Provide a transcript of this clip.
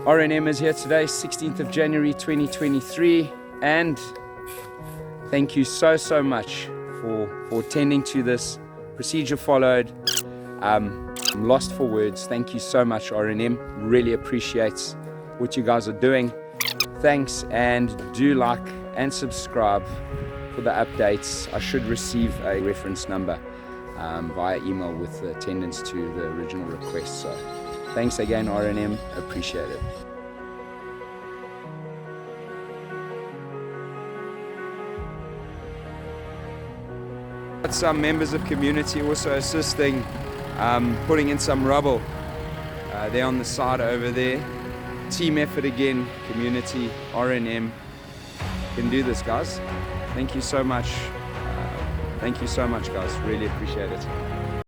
RNM is here today, 16th of January 2023, and thank you so much for attending to this. Procedure followed. I'm lost for words. Thank you so much, RNM. Really appreciate what you guys are doing. Thanks, and do like and subscribe for the updates. I should receive a reference number via email with the attendance to the original request. So thanks again, RNM. Appreciate it. Got some members of community also assisting, putting in some rubble. They're on the side over there. Team effort again, community, RNM. Can do this, guys. Thank you so much. Thank you so much, guys. Really appreciate it.